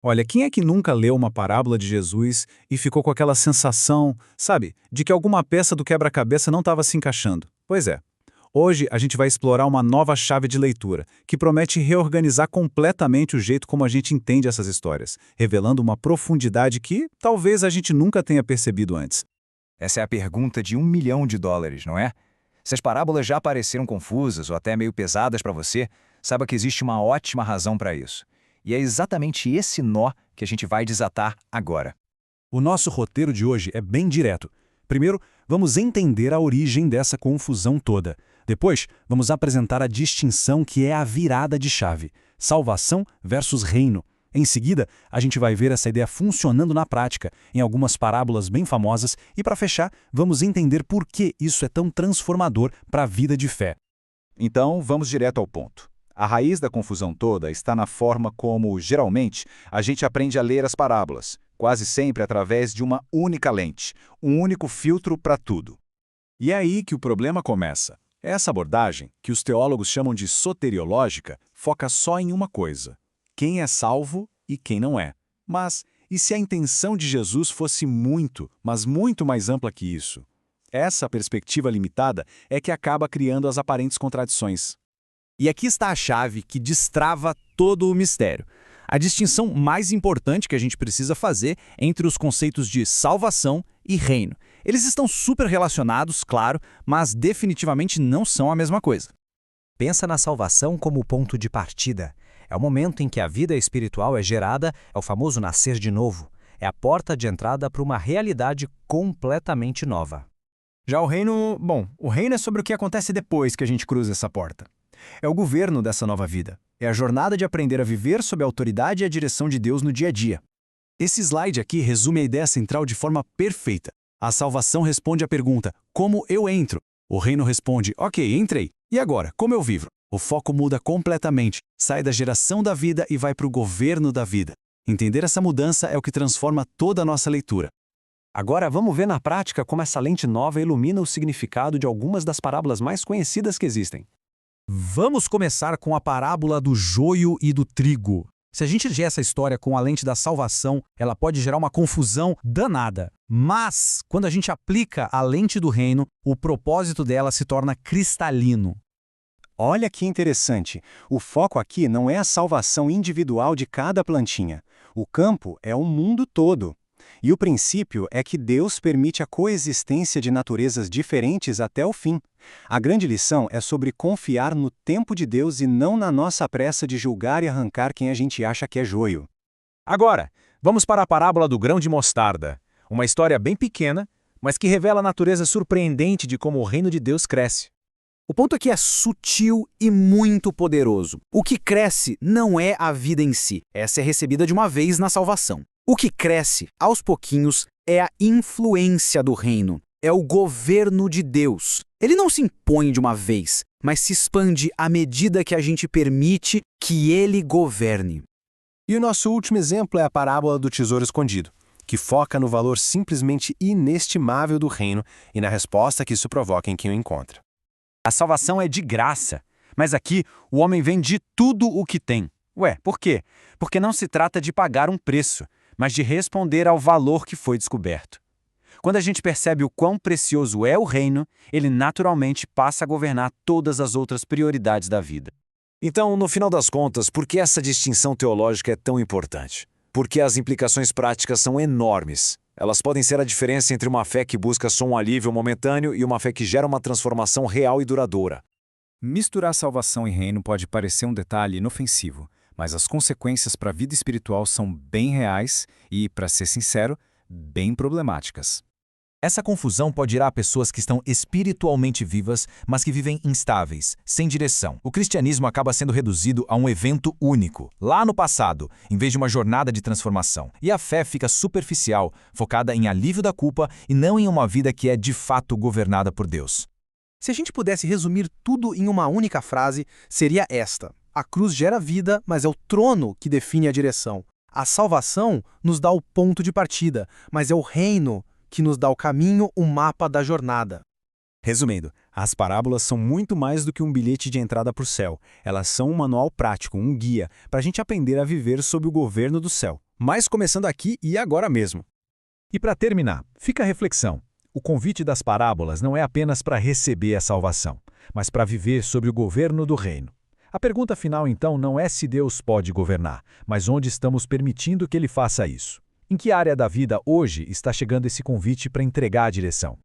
Olha, quem é que nunca leu uma parábola de Jesus e ficou com aquela sensação, sabe, de que alguma peça do quebra-cabeça não estava se encaixando? Pois é. Hoje a gente vai explorar uma nova chave de leitura, que promete reorganizar completamente o jeito como a gente entende essas histórias, revelando uma profundidade que talvez a gente nunca tenha percebido antes. Essa é a pergunta de US$ 1 milhão, não é? Se as parábolas já pareceram confusas ou até meio pesadas para você, saiba que existe uma ótima razão para isso. E é exatamente esse nó que a gente vai desatar agora. O nosso roteiro de hoje é bem direto. Primeiro, vamos entender a origem dessa confusão toda. Depois, vamos apresentar a distinção que é a virada de chave: salvação versus reino. Em seguida, a gente vai ver essa ideia funcionando na prática, em algumas parábolas bem famosas, e para fechar, vamos entender por que isso é tão transformador para a vida de fé. Então, vamos direto ao ponto. A raiz da confusão toda está na forma como, geralmente, a gente aprende a ler as parábolas, quase sempre através de uma única lente, um único filtro para tudo. E é aí que o problema começa. Essa abordagem, que os teólogos chamam de soteriológica, foca só em uma coisa: quem é salvo e quem não é. Mas e se a intenção de Jesus fosse muito, mas muito mais ampla que isso? Essa perspectiva limitada é que acaba criando as aparentes contradições. E aqui está a chave que destrava todo o mistério. A distinção mais importante que a gente precisa fazer entre os conceitos de salvação e reino. Eles estão super relacionados, claro, mas definitivamente não são a mesma coisa. Pensa na salvação como o ponto de partida. É o momento em que a vida espiritual é gerada, é o famoso nascer de novo. É a porta de entrada para uma realidade completamente nova. Já o reino, o reino é sobre o que acontece depois que a gente cruza essa porta. É o governo dessa nova vida. É a jornada de aprender a viver sob a autoridade e a direção de Deus no dia a dia. Esse slide aqui resume a ideia central de forma perfeita. A salvação responde à pergunta: como eu entro? O reino responde: ok, entrei. E agora, como eu vivo? O foco muda completamente, sai da geração da vida e vai para o governo da vida. Entender essa mudança é o que transforma toda a nossa leitura. Agora vamos ver na prática como essa lente nova ilumina o significado de algumas das parábolas mais conhecidas que existem. Vamos começar com a parábola do joio e do trigo. Se a gente ler essa história com a lente da salvação, ela pode gerar uma confusão danada. Mas, quando a gente aplica a lente do reino, o propósito dela se torna cristalino. Olha que interessante. O foco aqui não é a salvação individual de cada plantinha. O campo é o mundo todo. E o princípio é que Deus permite a coexistência de naturezas diferentes até o fim. A grande lição é sobre confiar no tempo de Deus e não na nossa pressa de julgar e arrancar quem a gente acha que é joio. Agora, vamos para a parábola do grão de mostarda. Uma história bem pequena, mas que revela a natureza surpreendente de como o reino de Deus cresce. O ponto aqui é sutil e muito poderoso. O que cresce não é a vida em si. Essa é recebida de uma vez na salvação. O que cresce, aos pouquinhos, é a influência do reino. É o governo de Deus. Ele não se impõe de uma vez, mas se expande à medida que a gente permite que ele governe. E o nosso último exemplo é a parábola do tesouro escondido, que foca no valor simplesmente inestimável do reino e na resposta que isso provoca em quem o encontra. A salvação é de graça, mas aqui o homem vende tudo o que tem. Ué, por quê? Porque não se trata de pagar um preço, mas de responder ao valor que foi descoberto. Quando a gente percebe o quão precioso é o reino, ele naturalmente passa a governar todas as outras prioridades da vida. Então, no final das contas, por que essa distinção teológica é tão importante? Porque as implicações práticas são enormes. Elas podem ser a diferença entre uma fé que busca só um alívio momentâneo e uma fé que gera uma transformação real e duradoura. Misturar salvação e reino pode parecer um detalhe inofensivo, mas as consequências para a vida espiritual são bem reais e, para ser sincero, bem problemáticas. Essa confusão pode ir a pessoas que estão espiritualmente vivas, mas que vivem instáveis, sem direção. O cristianismo acaba sendo reduzido a um evento único, lá no passado, em vez de uma jornada de transformação. E a fé fica superficial, focada em alívio da culpa e não em uma vida que é de fato governada por Deus. Se a gente pudesse resumir tudo em uma única frase, seria esta: a cruz gera vida, mas é o trono que define a direção. A salvação nos dá o ponto de partida, mas é o reino que nos dá o caminho, o mapa da jornada. Resumindo, as parábolas são muito mais do que um bilhete de entrada para o céu. Elas são um manual prático, um guia, para a gente aprender a viver sob o governo do céu. mas começando aqui e agora mesmo. E para terminar, fica a reflexão. O convite das parábolas não é apenas para receber a salvação, mas para viver sob o governo do reino. A pergunta final, então, não é se Deus pode governar, mas onde estamos permitindo que Ele faça isso. Em que área da vida hoje está chegando esse convite para entregar a direção?